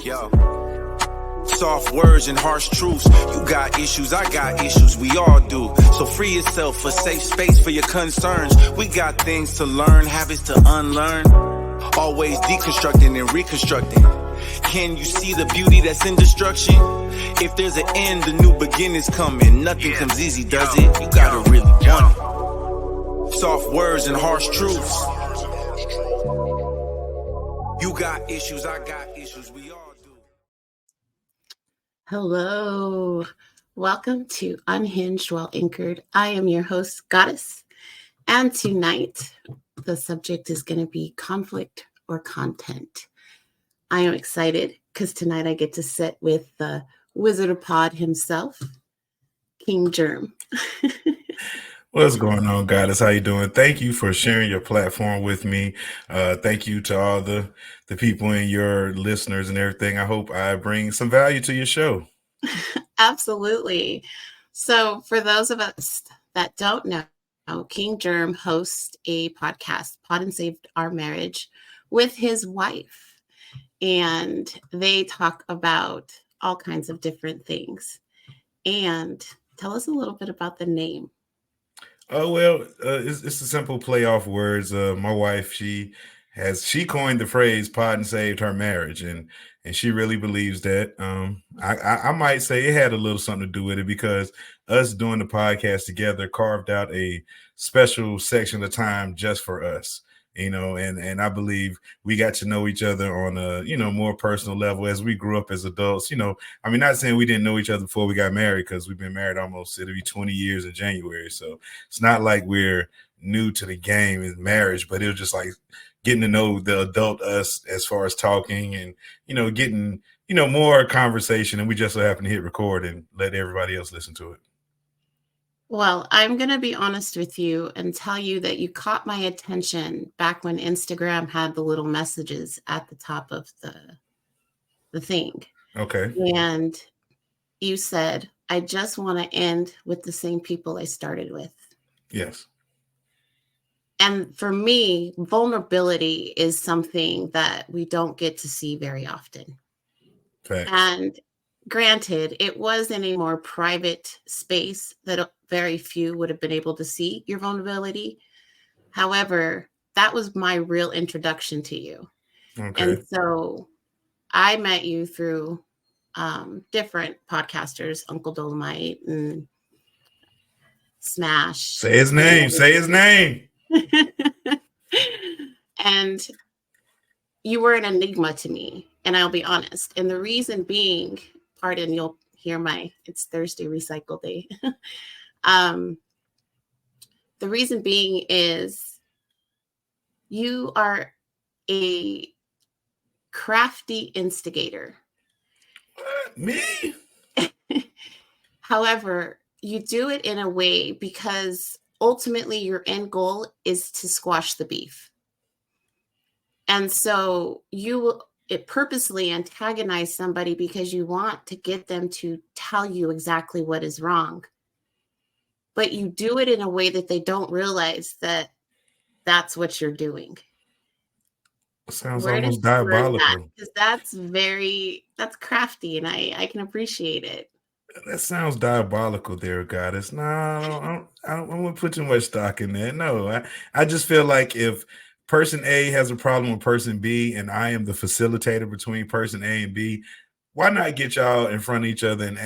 Yo. Soft words and harsh truths. You got issues, I got issues, we all do. So free yourself, a safe space for your concerns. We got things to learn, habits to unlearn. Always deconstructing and reconstructing. Can you see the beauty that's in destruction? If there's an end, the new beginning's coming. Nothing comes easy, does it? You gotta really want it. Soft words and harsh truths. You got issues, I got issues, we all do. Hello. Welcome to Unhinged While Anchored. I am your host, Goddess. And tonight, the subject is going to be conflict or content. I am excited because tonight I get to sit with the Wizard of Pod himself, King Jerm. What's going on, Goddess? How you doing? Thank you for sharing your platform with me. Thank you to all the people and your listeners and everything. I hope I bring some value to your show. Absolutely. So for those of us that don't know, King Jerm hosts a podcast, Pod and Saved Our Marriage, with his wife. And they talk about all kinds of different things. And tell us a little bit about the name. Oh, well, it's a simple play off words. My wife, she coined the phrase "pod and saved her marriage," and she really believes that. I might say it had a little something to do with it because us doing the podcast together carved out a special section of time just for us. And I believe we got to know each other on a, more personal level as we grew up as adults. I mean, not saying we didn't know each other before we got married, because we've been married it'll be 20 years in January. So it's not like we're new to the game in marriage, but it was just like getting to know the adult us as far as talking and, getting, more conversation. And we just so happen to hit record and let everybody else listen to it. Well, I'm going to be honest with you and tell you that you caught my attention back when Instagram had the little messages at the top of the thing. Okay. And you said, I just want to end with the same people I started with. Yes. And for me, vulnerability is something that we don't get to see very often. Facts. And granted, it was in a more private space that very few would have been able to see your vulnerability. However, that was my real introduction to you. Okay. And so I met you through different podcasters, Uncle Dolomite and Smash. Say his name. Say his name. And you were an enigma to me, and I'll be honest. And the reason being, pardon, you'll hear it's Thursday recycle day. The reason being is you are a crafty instigator. Me? However, you do it in a way because ultimately your end goal is to squash the beef. And so it purposely antagonize somebody because you want to get them to tell you exactly what is wrong. But you do it in a way that they don't realize that that's what you're doing. Sounds almost diabolical. Because that's crafty, and I can appreciate it. That sounds diabolical there, Goddess. No, I don't want to put too much stock in that. No, I just feel like if person A has a problem with person B and I am the facilitator between person A and B, why not get y'all in front of each other and,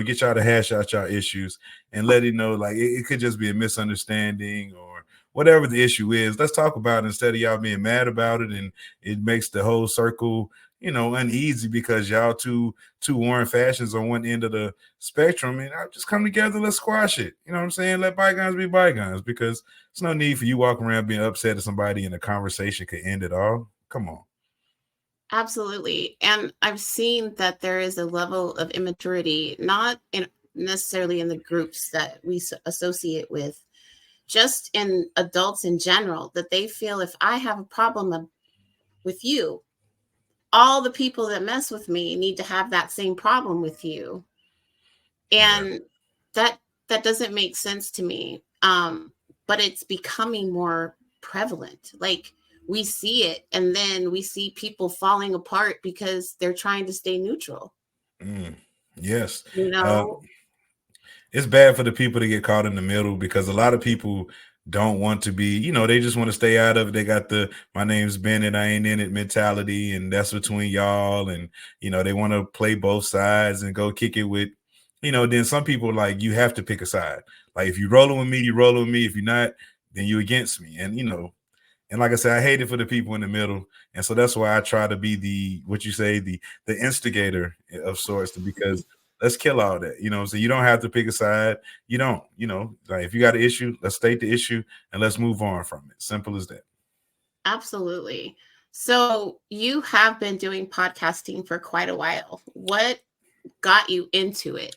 get y'all to hash out y'all issues and let it know, like, it could just be a misunderstanding or whatever the issue is. Let's talk about it instead of y'all being mad about it. And it makes the whole circle, uneasy because y'all two warring fashions on one end of the spectrum, and I'll just come together. Let's squash it. You know what I'm saying? Let bygones be bygones, because there's no need for you walking around being upset at somebody and the conversation could end it all. Come on. Absolutely. And I've seen that there is a level of immaturity, not necessarily in the groups that we associate with, just in adults in general, that they feel if I have a problem with you, all the people that mess with me need to have that same problem with you. And that doesn't make sense to me. But it's becoming more prevalent. Like we see it, and then we see people falling apart because they're trying to stay neutral. Yes. You Uh, know, it's bad for the people to get caught in the middle because a lot of people don't want to be, they just want to stay out of it. They got the my name's Bennett, I ain't in it mentality, and that's between y'all. And, they want to play both sides and go kick it with, then some people like you have to pick a side. Like if you rolling with me, you rolling with me. If you're not, then you against me. And like I said, I hate it for the people in the middle. And so that's why I try to be the instigator of sorts, because let's kill all that. So you don't have to pick a side. You don't, like if you got an issue, let's state the issue and let's move on from it. Simple as that. absolutely. So you have been doing podcasting for quite a while. What got you into it?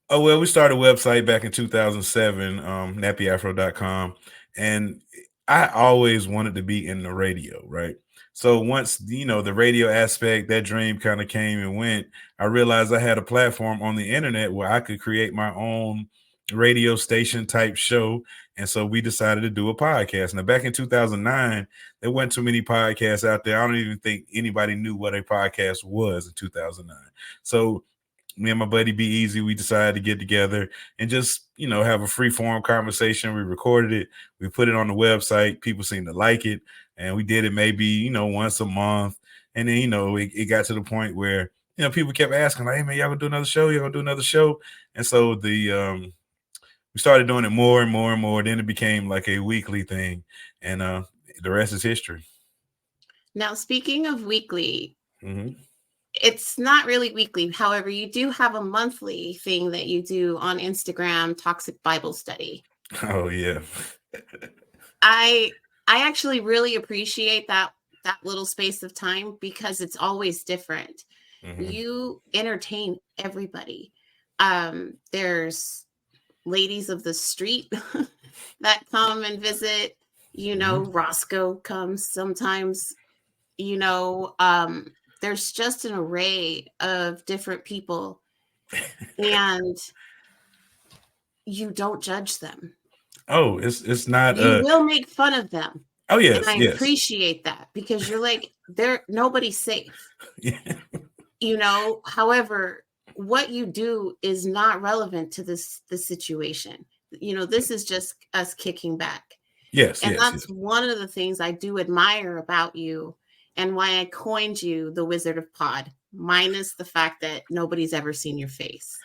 Oh, well, we started a website back in 2007, nappyafro.com. And I always wanted to be in the radio, right? So once, the radio aspect, that dream kind of came and went, I realized I had a platform on the internet where I could create my own radio station type show. And so we decided to do a podcast. Now, back in 2009, there weren't too many podcasts out there. I don't even think anybody knew what a podcast was in 2009. So me and my buddy Be Easy, we decided to get together and just, have a free form conversation. We recorded it. We put it on the website. People seemed to like it. And we did it maybe, once a month. And then, it got to the point where, people kept asking, like, hey, man, y'all gonna do another show? Y'all gonna do another show? And so we started doing it more and more and more. Then it became like a weekly thing. And the rest is history. Now, speaking of weekly, Mm-hmm. it's not really weekly. However, you do have a monthly thing that you do on Instagram, Toxic Bible Study. Oh, yeah. I actually really appreciate that little space of time because it's always different. Mm-hmm. You entertain everybody. There's ladies of the street that come and visit. Roscoe comes sometimes. There's just an array of different people, and you don't judge them. Oh, it's not. You will make fun of them. Oh, yes, and I yes. appreciate that because you're like, nobody's safe. Yeah. However, what you do is not relevant to the situation. This is just us kicking back. Yes, and yes, that's yes. one of the things I do admire about you, and why I coined you the Wizard of Pod, minus the fact that nobody's ever seen your face.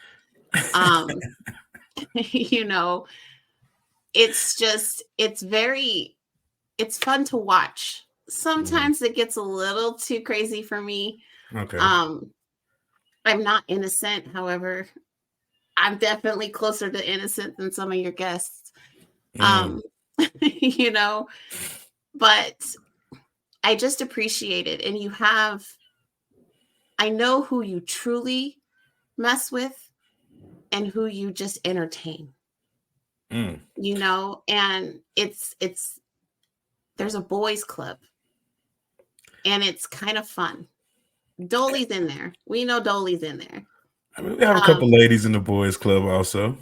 It's fun to watch. Sometimes it gets a little too crazy for me. Okay. I'm not innocent. However, I'm definitely closer to innocent than some of your guests. But I just appreciate it. And I know who you truly mess with and who you just entertain. And there's a boys club and it's kind of fun. Dolly's in there. We know Dolly's in there. I mean, we have a couple ladies in the boys club also.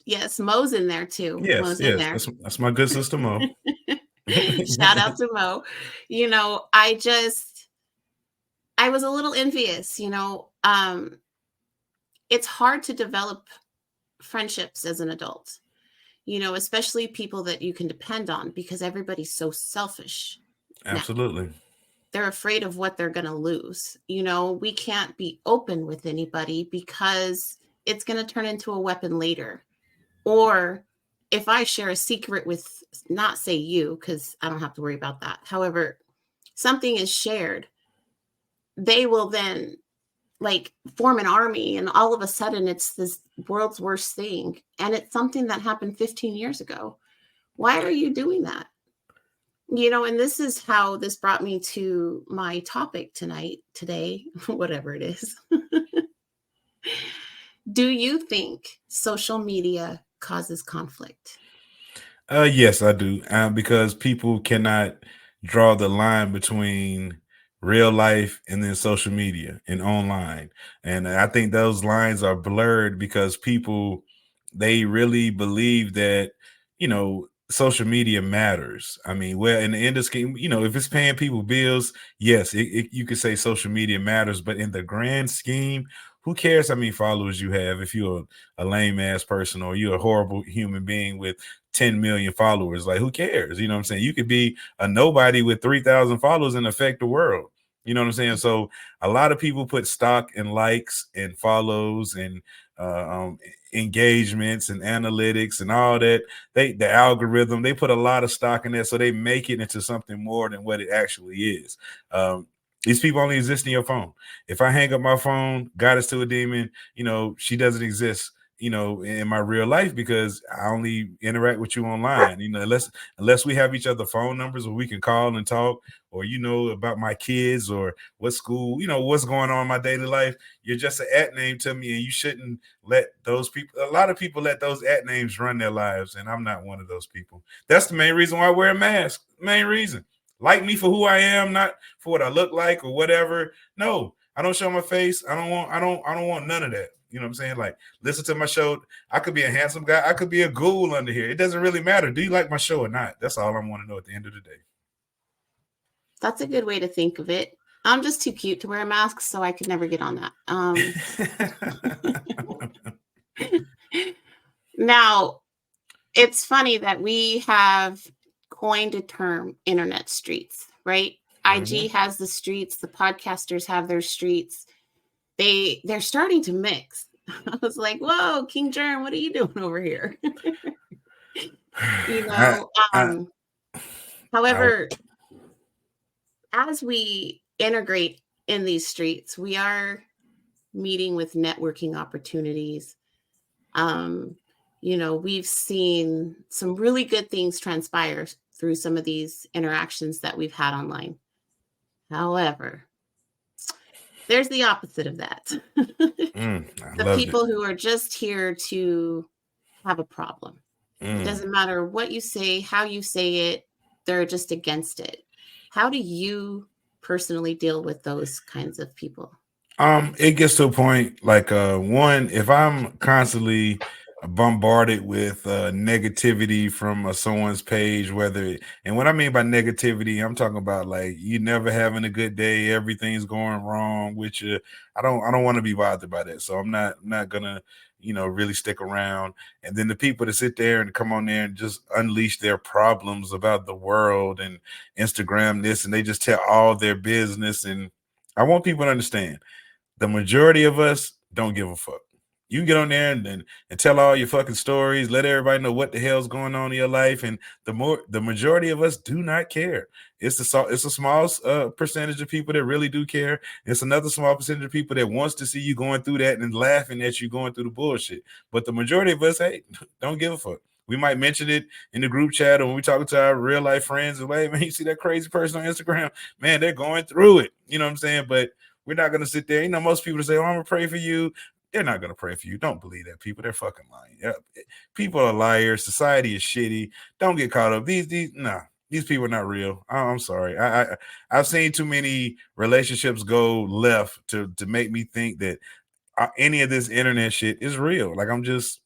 Yes, Mo's in there too. Yes, Mo's yes. in there. That's my good sister Mo. Shout out to Mo. I was a little envious, it's hard to develop friendships as an adult, especially people that you can depend on because everybody's so selfish. Absolutely. Now, they're afraid of what they're going to lose. We can't be open with anybody because it's going to turn into a weapon later. Or if I share a secret with, not say you, because I don't have to worry about that. However, something is shared, they will then form an army, and all of a sudden it's this world's worst thing. And it's something that happened 15 years ago. Why are you doing that? And this is how this brought me to my topic today, whatever it is. Do you think social media causes conflict? Yes, I do. Because people cannot draw the line between real life and then social media and online. And I think those lines are blurred because people, they really believe that, social media matters. I mean, well, in the end of scheme, if it's paying people bills, yes, you could say social media matters, but in the grand scheme, who cares how many followers you have if you're a lame ass person or you're a horrible human being with 10 million followers? Like, who cares? You know what I'm saying? You could be a nobody with 3,000 followers and affect the world. You know what I'm saying? So a lot of people put stock in likes and follows and engagements and analytics and all that. The algorithm, they put a lot of stock in that, so they make it into something more than what it actually is. These people only exist in your phone. If I hang up my phone, goddess to a demon, she doesn't exist, in my real life, because I only interact with you online. Unless we have each other phone numbers where we can call and talk, or about my kids or what school, what's going on in my daily life. You're just an at name to me, and you shouldn't let those people. A lot of people let those at names run their lives, and I'm not one of those people. That's the main reason why I wear a mask. Main reason. Like me for who I am, not for what I look like or whatever. No, I don't show my face. I don't want none of that. You know what I'm saying? Like, listen to my show. I could be a handsome guy. I could be a ghoul under here. It doesn't really matter. Do you like my show or not? That's all I want to know at the end of the day. That's a good way to think of it. I'm just too cute to wear a mask, so I could never get on that. Now, it's funny that we have coined a term, internet streets, right? Mm-hmm. IG has the streets, the podcasters have their streets. They're starting to mix. I was like, whoa, King Jerm, what are you doing over here? However, as we integrate in these streets, we are meeting with networking opportunities. We've seen some really good things transpire through some of these interactions that we've had online. However, there's the opposite of that. The people who are just here to have a problem. It doesn't matter what you say, how you say it, they're just against it. How do you personally deal with those kinds of people? It gets to a point like one, if I'm constantly bombarded with negativity from someone's page, and what I mean by negativity, I'm talking about like you never having a good day, everything's going wrong with you. I don't want to be bothered by that, so I'm not gonna really stick around. And then the people that sit there and come on there and just unleash their problems about the world and Instagram this, and they just tell all their business. And I want people to understand, the majority of us don't give a fuck. You can get on there and tell all your fucking stories, let everybody know what the hell's going on in your life, and the majority of us do not care. It's a small percentage of people that really do care. It's another small percentage of people that wants to see you going through that and laughing at you going through the bullshit. But the majority of us, hey, don't give a fuck. We might mention it in the group chat, or when we talk to our real life friends, and hey, man, you see that crazy person on Instagram? Man, they're going through it. You know what I'm saying? But we're not going to sit there. Most people say, oh, I'm going to pray for you. They're not going to pray for you. Don't believe that, people. They're fucking lying. Yeah. People are liars. Society is shitty. Don't get caught up. These people are not real. I'm sorry. I've seen too many relationships go left to make me think that any of this internet shit is real. Like, I'm just,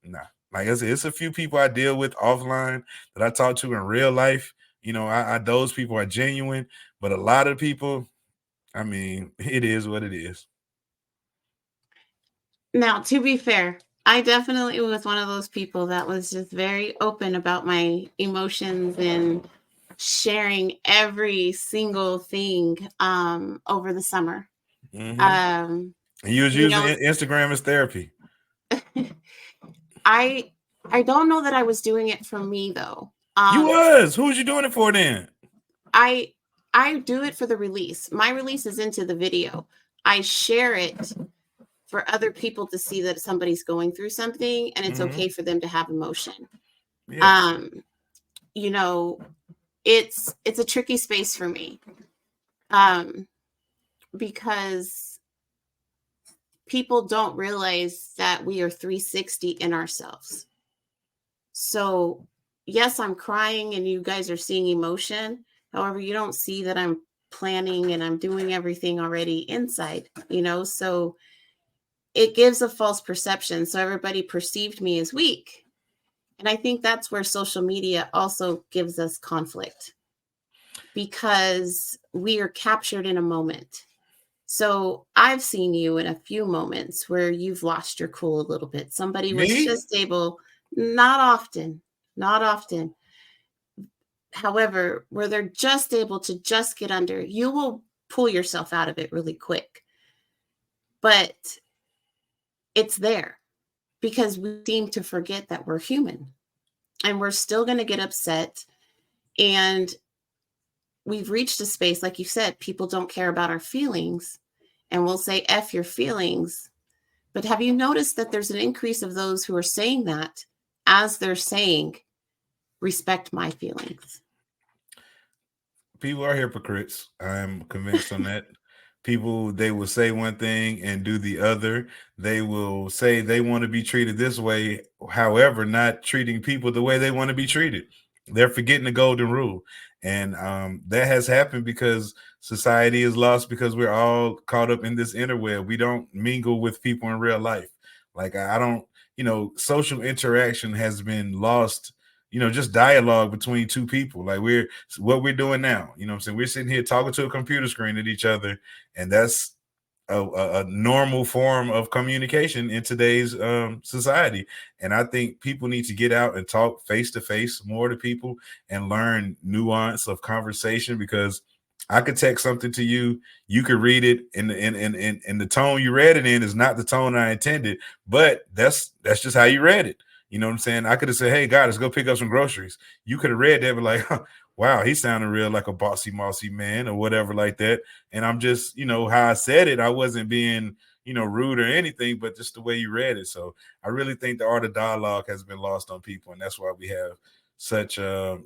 nah. Like, it's a few people I deal with offline that I talk to in real life. Those people are genuine, but a lot of people, I mean, it is what it is. Now, to be fair, I definitely was one of those people that was just very open about my emotions and sharing every single thing over the summer. Mm-hmm. You was using Instagram as therapy. I don't know that I was doing it for me, though. You was. Who was you doing it for then? I do it for the release. My release is into the video. I share it for other people to see that somebody's going through something, and it's okay for them to have emotion. Yes. It's a tricky space for me, because people don't realize that we are 360 in ourselves. So yes, I'm crying and you guys are seeing emotion. However, you don't see that I'm planning and I'm doing everything already inside, so it gives a false perception. So everybody perceived me as weak. And I think that's where social media also gives us conflict, because we are captured in a moment. So I've seen you in a few moments where you've lost your cool a little bit. Somebody was Me? just able, not often, not often. However, where they're just able to just get under, you will pull yourself out of it really quick. But it's there because we seem to forget that we're human and we're still going to get upset. And we've reached a space, like you said, people don't care about our feelings and we'll say, F your feelings. But have you noticed that there's an increase of those who are saying that as they're saying, respect my feelings? People are hypocrites. I'm convinced on that. People, they will say one thing and do the other. They will say they want to be treated this way, however, not treating people the way they want to be treated. They're forgetting the golden rule. And that has happened because society is lost, because we're all caught up in this interweb. We don't mingle with people in real life. Like, I don't, social interaction has been lost, just dialogue between two people. Like, what we're doing now, what I'm saying? We're sitting here talking to a computer screen at each other, and that's a normal form of communication in today's society. And I think people need to get out and talk face to face more to people and learn nuance of conversation, because I could text something to you, you could read it, in the tone you read it in is not the tone I intended, but that's just how you read it. You know what I'm saying? I could have said, hey, God, let's go pick up some groceries. You could have read that, but like, wow, he sounded real like a bossy, mossy man or whatever like that. And I'm just, how I said it, I wasn't being, rude or anything, but just the way you read it. So I really think the art of dialogue has been lost on people. And that's why we have such, the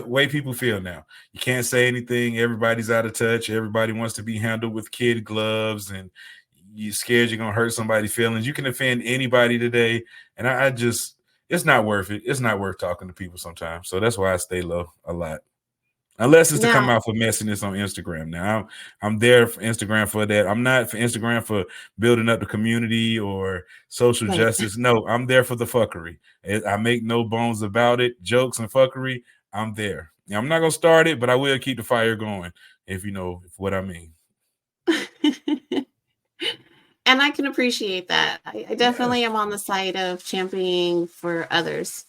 way people feel now. You can't say anything. Everybody's out of touch. Everybody wants to be handled with kid gloves, and you're scared you're going to hurt somebody's feelings. You can offend anybody today. And I just, it's not worth it. It's not worth talking to people sometimes. So that's why I stay low a lot. Unless it's to come Now, out for messiness on Instagram. Now, I'm there for Instagram for that. I'm not for Instagram for building up the community or social right. justice. No, I'm there for the fuckery. I make no bones about it. Jokes and fuckery, I'm there. Now, I'm not going to start it, but I will keep the fire going, if you know what I mean. And I can appreciate that. I Yeah. definitely am on the side of championing for others.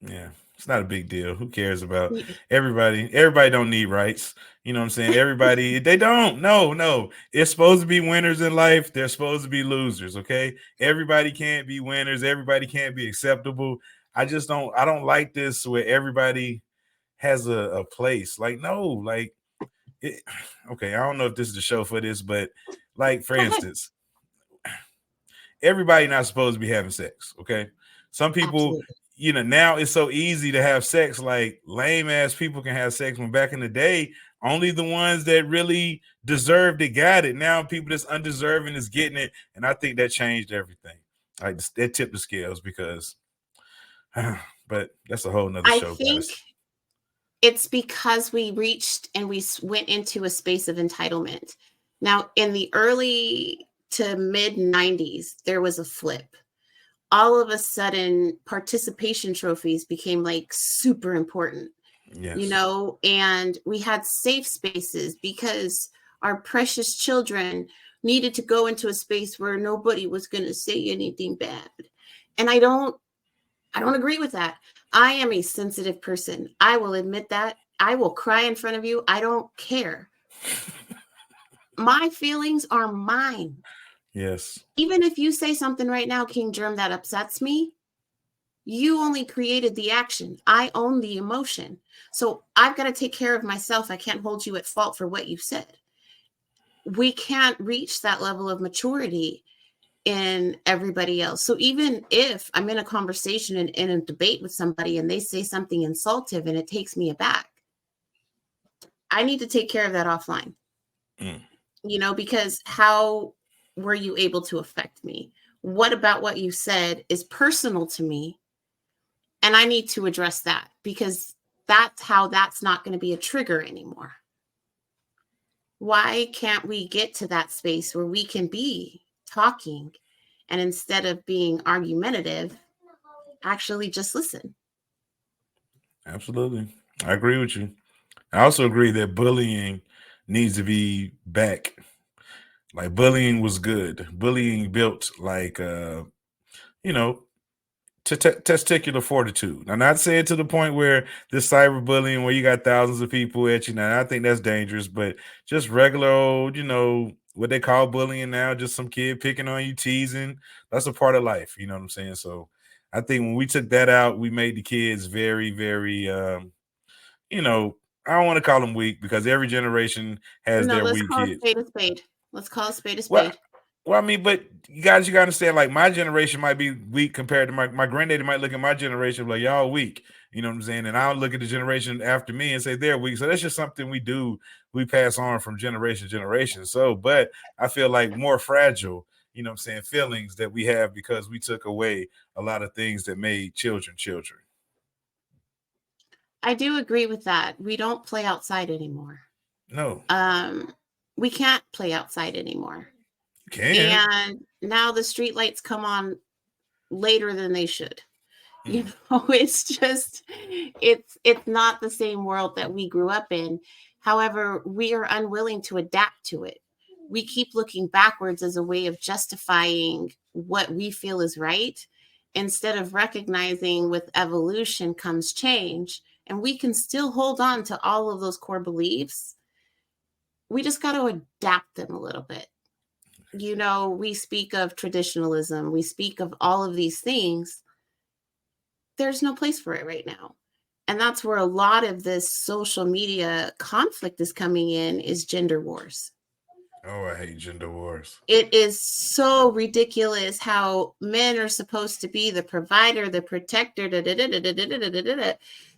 Yeah. It's not a big deal. Who cares about Y- everybody? Everybody don't need rights. You know what I'm saying? Everybody, they don't. No. It's supposed to be winners in life. They're supposed to be losers. Okay. Everybody can't be winners. Everybody can't be acceptable. I don't like this where everybody has a place. Like, no, like, it, okay. I don't know if this is the show for this, but like, for Go ahead. instance, everybody not supposed to be having sex. Okay. Some people, Absolutely. now it's so easy to have sex. Like, lame ass people can have sex, when back in the day, only the ones that really deserved it got it. Now people that's undeserving is getting it. And I think that changed everything. Like, that tipped the scales, because, but that's a whole nother I show, think guys. it's because we reached and we went into a space of entitlement. Now, in the early to mid 90s, there was a flip. All of a sudden, participation trophies became like super important, Yes. and we had safe spaces because our precious children needed to go into a space where nobody was going to say anything bad. And I don't agree with that. I am a sensitive person. I will admit that. I will cry in front of you. I don't care. My feelings are mine. Yes. Even if you say something right now, King Germ, that upsets me, you only created the action. I own the emotion. So I've got to take care of myself. I can't hold you at fault for what you said. We can't reach that level of maturity in everybody else. So even if I'm in a conversation and in a debate with somebody and they say something insultive and it takes me aback, I need to take care of that offline, Mm. because how were you able to affect me? What about what you said is personal to me? And I need to address that, because that's not going to be a trigger anymore. Why can't we get to that space where we can be talking, and instead of being argumentative, actually just listen. Absolutely. I agree with you. I also agree that bullying needs to be back. Like bullying was good. Bullying built like you know, testicular fortitude. Now, not saying to the point where this cyberbullying, where you got thousands of people at you. Now, I think that's dangerous, but just regular old, what they call bullying now, just some kid picking on you, teasing. That's a part of life. You know what I'm saying? So, I think when we took that out, we made the kids very, very, you know, I don't want to call them weak because every generation has No, their let's weak call a kids. spade a spade. Let's call a spade a Well, spade. well, I mean, but you guys, you got to understand, like my generation might be weak compared to my granddaddy might look at my generation like y'all weak. You know what I'm saying? And I'll look at the generation after me and say they're weak. So that's just something we do. We pass on from generation to generation. So, but I feel like more fragile, you know what I'm saying, feelings that we have because we took away a lot of things that made children children. I do agree with that. We don't play outside anymore. No, Um, we can't play outside anymore. you can. And now the street lights come on later than they should. You Mm. know, it's just it's not the same world that we grew up in. However, we are unwilling to adapt to it. We keep looking backwards as a way of justifying what we feel is right instead of recognizing with evolution comes change, and we can still hold on to all of those core beliefs. We just got to adapt them a little bit. You know, we speak of traditionalism, we speak of all of these things. There's no place for it right now. And that's where a lot of this social media conflict is coming in, is gender wars. Oh, I hate gender wars. It is so ridiculous how men are supposed to be the provider, the protector. Da, da, da, da, da, da, da, da, da, da.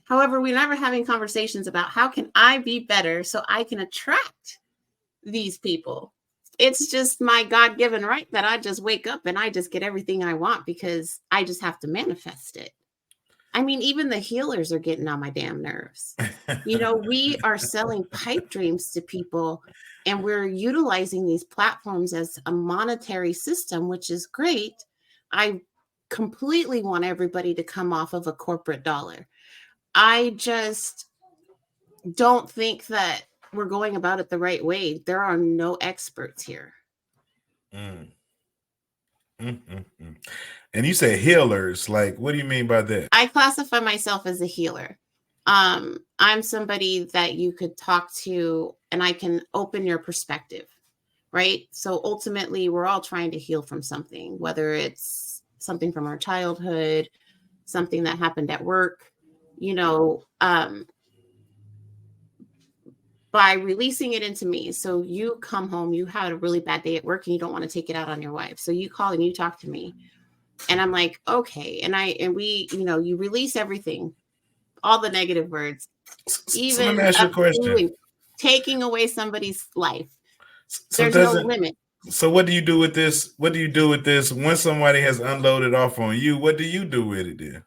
However, we're never having conversations about how can I be better so I can attract these people. It's just my God-given right that I just wake up and I just get everything I want because I just have to manifest it. I mean, even the healers are getting on my damn nerves. You know, we are selling pipe dreams to people and we're utilizing these platforms as a monetary system, which is great. I completely want everybody to come off of a corporate dollar. I just don't think that we're going about it the right way. There are no experts here. Mm. Mm. And you say healers. Like, what do you mean by that? I classify myself as a healer. I'm somebody that you could talk to and I can open your perspective, right? So ultimately, we're all trying to heal from something, whether it's something from our childhood, something that happened at work, you know, by releasing it into me. So you come home, you had a really bad day at work and you don't want to take it out on your wife. So you call and you talk to me. And I'm like, okay. And we, you know, you release everything, all the negative words, So let me even ask you a up question. to taking away somebody's life. So There's no doesn't limit. so what do you do with this? What do you do with this when somebody has unloaded off on you? What do you do with it then?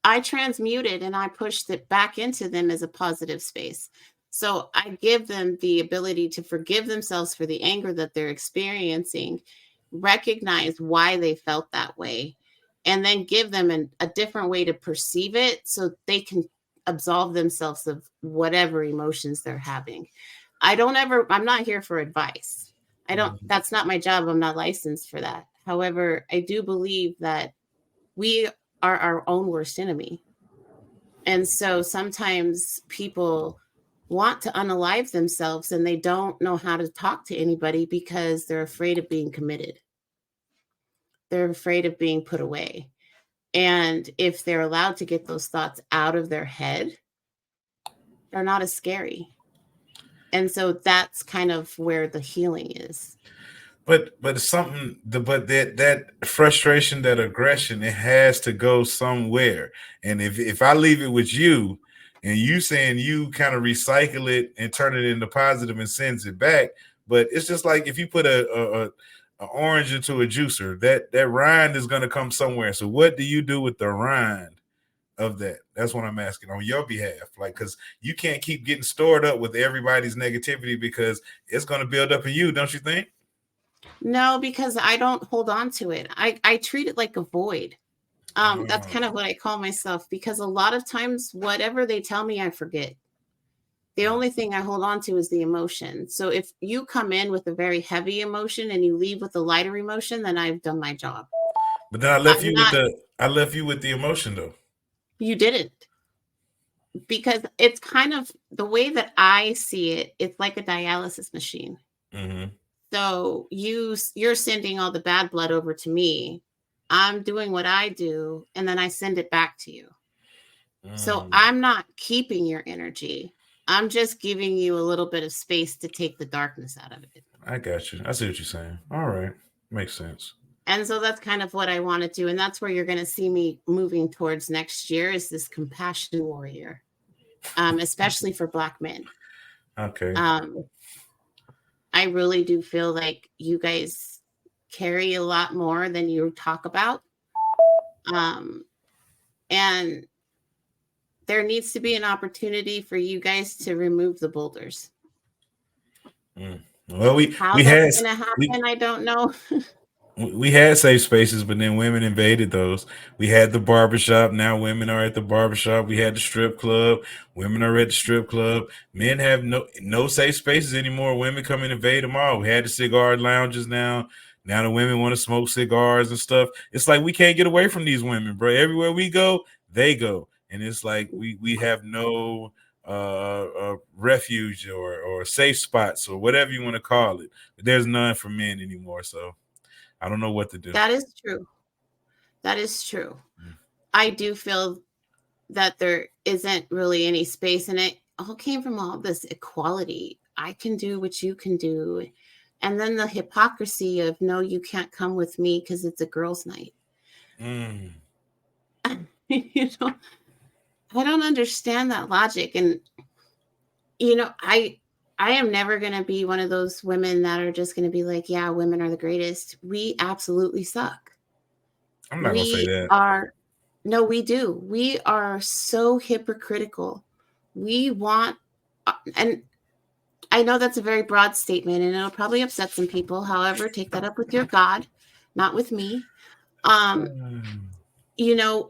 I transmute it and I pushed it back into them as a positive space. So I give them the ability to forgive themselves for the anger that they're experiencing, recognize why they felt that way, and then give them a different way to perceive it so they can absolve themselves of whatever emotions they're having. I'm not here for advice. That's not my job. I'm not licensed for that. However, I do believe that we are our own worst enemy. And so sometimes people want to unalive themselves and they don't know how to talk to anybody because they're afraid of being committed. They're afraid of being put away. And if they're allowed to get those thoughts out of their head, they're not as scary. And so that's kind of where the healing is. But something but that frustration, that aggression, it has to go somewhere. And if I leave it with you and you saying you kind of recycle it and turn it into positive and sends it back, but it's just like if you put a orange into a juicer, that rind is going to come somewhere. So what do you do with the rind of that? That's what I'm asking on your behalf. Like, because you can't keep getting stored up with everybody's negativity because it's going to build up in you, don't you think? No, because I don't hold on to it. I treat it like a void. That's kind of what I call myself, because a lot of times whatever they tell me, I forget. The only thing I hold on to is the emotion. So if you come in with a very heavy emotion and you leave with a lighter emotion, then I've done my job. But then I'm not, I left you with the emotion though. you didn't, because it's kind of the way that I see it. It's like a dialysis machine. Mm-hmm. So you're sending all the bad blood over to me. I'm doing what I do, and then I send it back to you. So I'm not keeping your energy. I'm just giving you a little bit of space to take the darkness out of it. I got you. I see what you're saying. All right. Makes sense. And so that's kind of what I want to do. And that's where you're going to see me moving towards next year, is this compassion warrior, especially for Black men. Okay. I really do feel like you guys carry a lot more than you talk about. And there needs to be an opportunity for you guys to remove the boulders. Well, How we had that's going to happen, I don't know. we had safe spaces, but then women invaded those. We had the barbershop. Now women are at the barbershop. We had the strip club. Women are at the strip club. Men have no safe spaces anymore. Women come and invade them all. We had the cigar lounges now. Now the women want to smoke cigars and stuff. It's like we can't get away from these women, bro. Everywhere we go, they go. And it's like we have no refuge or safe spots or whatever you want to call it. But there's none for men anymore. So I don't know what to do. That is true. That is true. I do feel that there isn't really any space, and it all came from all this equality. I can do what you can do. And then the hypocrisy of, no, you can't come with me because it's a girls' night. You know, I don't understand that logic. And, you know, I am never going to be one of those women that are just going to be like, yeah, women are the greatest. We absolutely suck. I'm not going to say that. No, we do. We are so hypocritical. We want, and I know that's a very broad statement and it'll probably upset some people. However, take that up with your God, not with me. You know,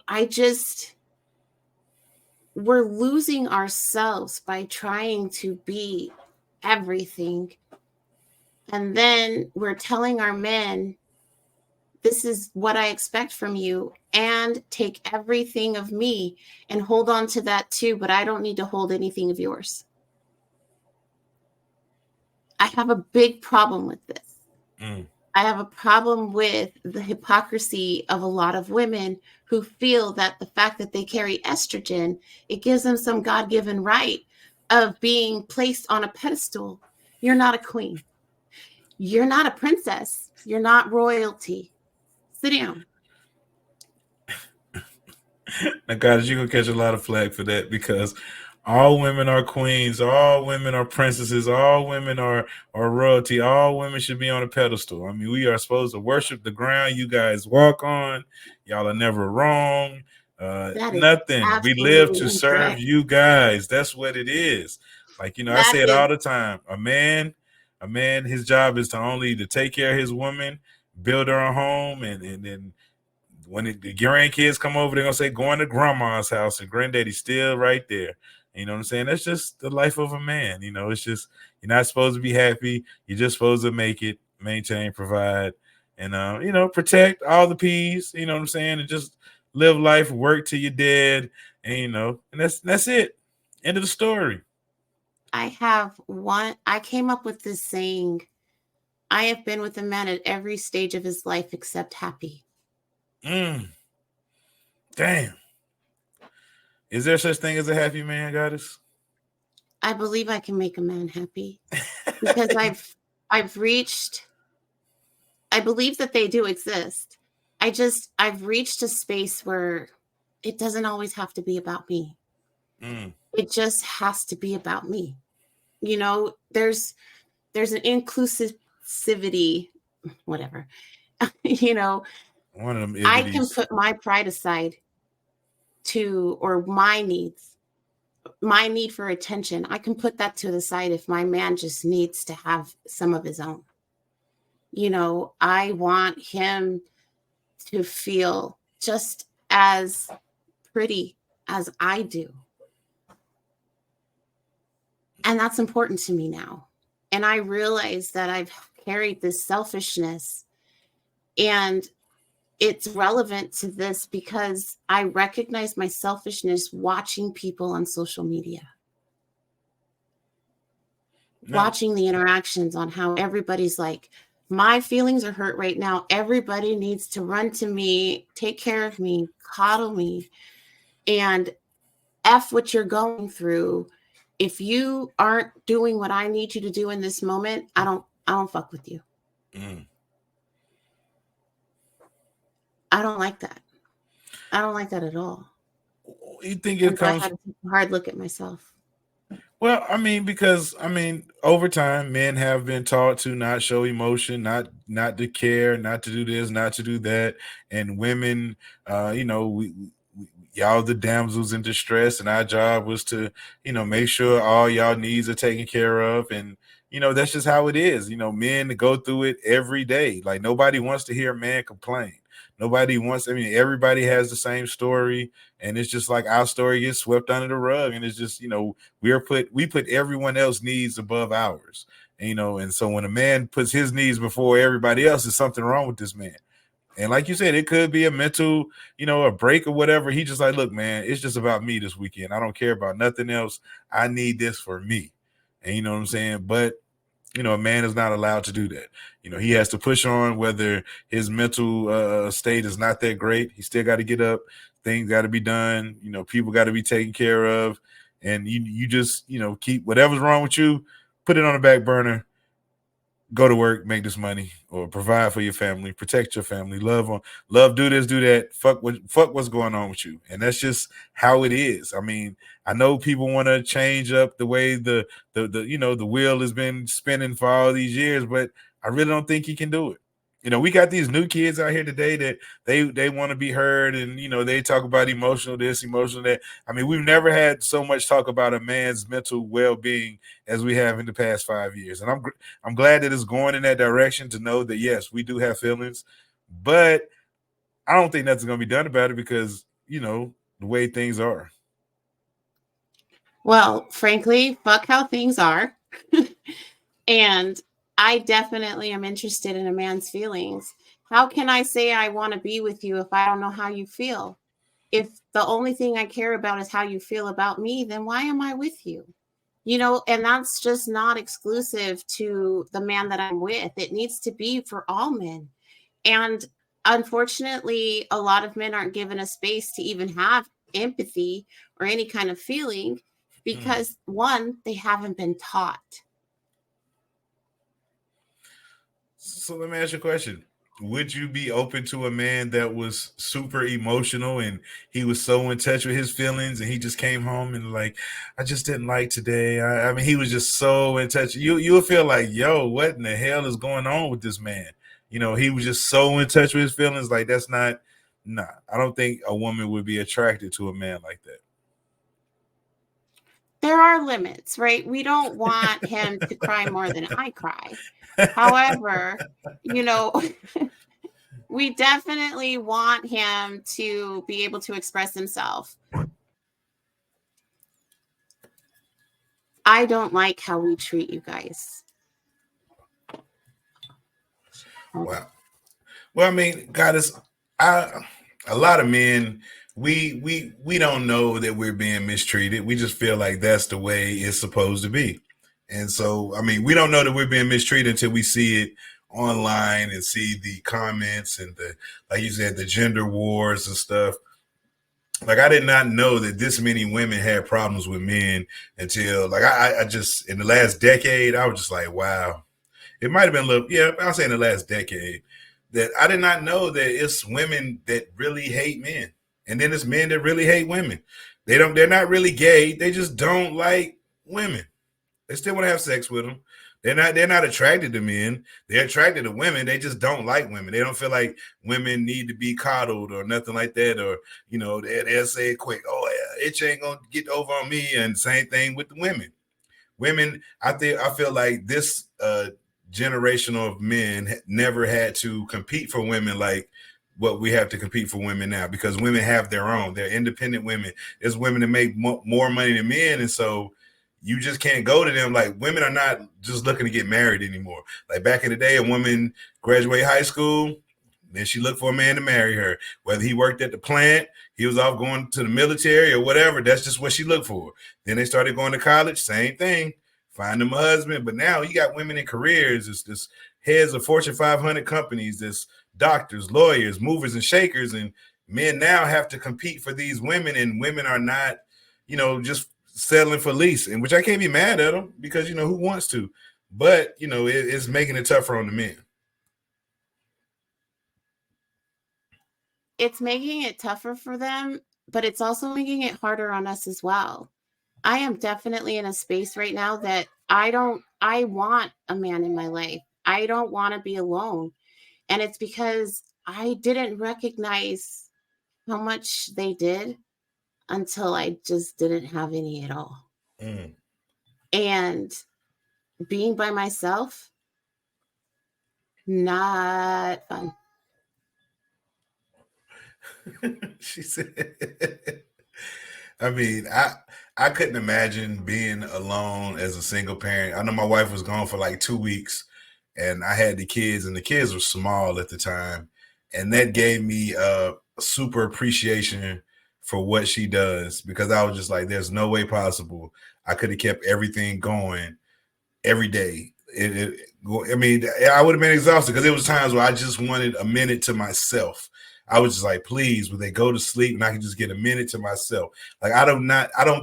we're losing ourselves by trying to be everything. And then we're telling our men, this is what I expect from you, and take everything of me and hold on to that too. But I don't need to hold anything of yours. I have a big problem with this. I have a problem with the hypocrisy of a lot of women who feel that the fact that they carry estrogen, it gives them some God-given right of being placed on a pedestal. You're not a queen. You're not a princess. You're not royalty. Sit down. Now, guys, you're going to catch a lot of flack for that, because all women are queens. All women are princesses. All women are royalty. All women should be on a pedestal. I mean, we are supposed to worship the ground you guys walk on. Y'all are never wrong. Nothing. We live to serve you guys. That's what it is. Like, you know, I say it all the time. A man, his job is to take care of his woman, build her a home, and then when the grandkids come over, they're gonna say, going to grandma's house, and granddaddy's still right there. You know what I'm saying? That's just the life of a man. You know, it's just, you're not supposed to be happy. You're just supposed to make it, maintain, provide, and you know, protect all the P's. You know what I'm saying? And just live life, work till you're dead, and you know, and that's it. End of the story. I came up with this saying: I have been with a man at every stage of his life except happy. Damn. Is there such thing as a happy man, Goddess? I believe I can make a man happy because I've reached, I believe that they do exist. I've reached a space where it doesn't always have to be about me. It just has to be about me. You know, there's an inclusivity, whatever, you know, one of them. I can put my pride aside or my needs, my need for attention. I can put that to the side if my man just needs to have some of his own. You know, I want him to feel just as pretty as I do. And that's important to me now. And I realize that I've carried this selfishness, and it's relevant to this because I recognize my selfishness watching people on social media, watching the interactions on how everybody's like, my feelings are hurt right now. Everybody needs to run to me, take care of me, coddle me, and F what you're going through. If you aren't doing what I need you to do in this moment, I don't fuck with you. I don't like that. I don't like that at all. You think it comes? I had to take a hard look at myself. Well, I mean, because over time, men have been taught to not show emotion, not to care, not to do this, not to do that, and women, we y'all the damsels in distress, and our job was to, make sure all y'all needs are taken care of, and that's just how it is. Men go through it every day. Like nobody wants to hear a man complain. Nobody wants. I mean, everybody has the same story, and it's just like our story gets swept under the rug, and it's just we put everyone else's needs above ours, and so when a man puts his needs before everybody else, there's something wrong with this man. And like you said, it could be a mental, a break or whatever. He just like, look, man, it's just about me this weekend. I don't care about nothing else. I need this for me, and you know what I'm saying. But a man is not allowed to do that. He has to push on whether his mental state is not that great. He still got to get up. Things got to be done. People got to be taken care of. And you just, keep whatever's wrong with you, put it on the back burner, go to work, make this money, or provide for your family, protect your family, love, do this, do that. Fuck what's going on with you. And that's just how it is. I mean, I know people want to change up the way the wheel has been spinning for all these years, but I really don't think he can do it. We got these new kids out here today that they want to be heard, and they talk about emotional this, emotional that. I mean, we've never had so much talk about a man's mental well-being as we have in the past 5 years, and I'm glad that it's going in that direction, to know that yes, we do have feelings, but I don't think nothing's going to be done about it because the way things are. Well, frankly, fuck how things are. And I definitely am interested in a man's feelings. How can I say I want to be with you if I don't know how you feel? If the only thing I care about is how you feel about me, then why am I with you? And that's just not exclusive to the man that I'm with. It needs to be for all men. And unfortunately, a lot of men aren't given a space to even have empathy or any kind of feeling because, one, they haven't been taught. So let me ask you a question. Would you be open to a man that was super emotional and he was so in touch with his feelings and he just came home and like, I just didn't like today. I mean, he was just so in touch. You would feel like, yo, what in the hell is going on with this man? He was just so in touch with his feelings. Like that's not, nah, I don't think a woman would be attracted to a man like that. There are limits, right? We don't want him to cry more than I cry. However, we definitely want him to be able to express himself. I don't like how we treat you guys. Wow. Well, I mean, God, a lot of men, we don't know that we're being mistreated. We just feel like that's the way it's supposed to be. And so, I mean, we don't know that we're being mistreated until we see it online and see the comments and like you said, the gender wars and stuff. Like I did not know that this many women had problems with men until like I just in the last decade, I was just like, wow. It might have been a little, yeah, I'll say in the last decade that I did not know that it's women that really hate men. And then it's men that really hate women. They're not really gay. They just don't like women. They still want to have sex with them. They're not attracted to men. They're attracted to women. They just don't like women. They don't feel like women need to be coddled or nothing like that. Or, they'll say it quick, oh, yeah, it ain't going to get over on me. And same thing with the women. Women, I feel like this generation of men never had to compete for women like what we have to compete for women now, because women have their own. They're independent women. There's women that make more money than men, and so you just can't go to them. Like, women are not just looking to get married anymore. Like back in the day, a woman graduate high school, then she looked for a man to marry her. Whether he worked at the plant, he was off going to the military or whatever, that's just what she looked for. Then they started going to college, same thing, find them a husband. But now you got women in careers, it's this heads of Fortune 500 companies, this doctors, lawyers, movers and shakers, and men now have to compete for these women, and women are not, just settling for lease, and which I can't be mad at them, because who wants to, but it's making it tougher on the men. It's making it tougher for them, but it's also making it harder on us as well. I am definitely in a space right now that I want a man in my life. I don't want to be alone. And it's because I didn't recognize how much they did until I just didn't have any at all. Mm. And being by myself, not fun. She said, I mean, I couldn't imagine being alone as a single parent. I know my wife was gone for like 2 weeks, and I had the kids, and the kids were small at the time. And that gave me a super appreciation for what she does, because I was just like, there's no way possible I could have kept everything going every day. I mean, I would have been exhausted, because there was times where I just wanted a minute to myself. I was just like, please, would they go to sleep and I could just get a minute to myself? Like, I don't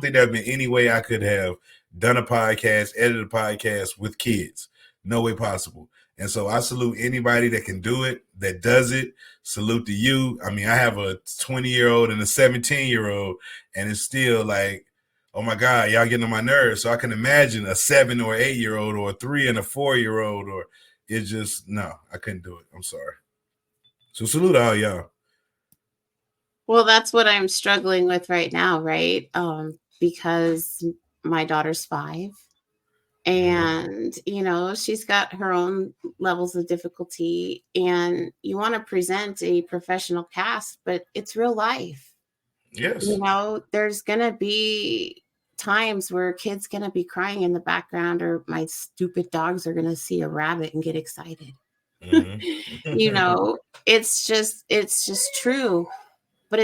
think there have been any way I could have done a podcast, edited a podcast with kids. No way possible. And so I salute anybody that can do it, that does it. Salute to you. I mean, I have a 20-year-old and a 17-year-old, and it's still like, oh my God, y'all getting on my nerves. So I can imagine a 7 or 8-year-old, or a 3 and a 4-year-old, or it's just, no, I couldn't do it. I'm sorry. So salute to all y'all. Well, that's what I'm struggling with right now, right? Because my daughter's 5, and she's got her own levels of difficulty, and you want to present a professional cast, but it's real life. Yes. There's gonna be times where kids gonna be crying in the background, or my stupid dogs are gonna see a rabbit and get excited. Mm-hmm. It's just true. But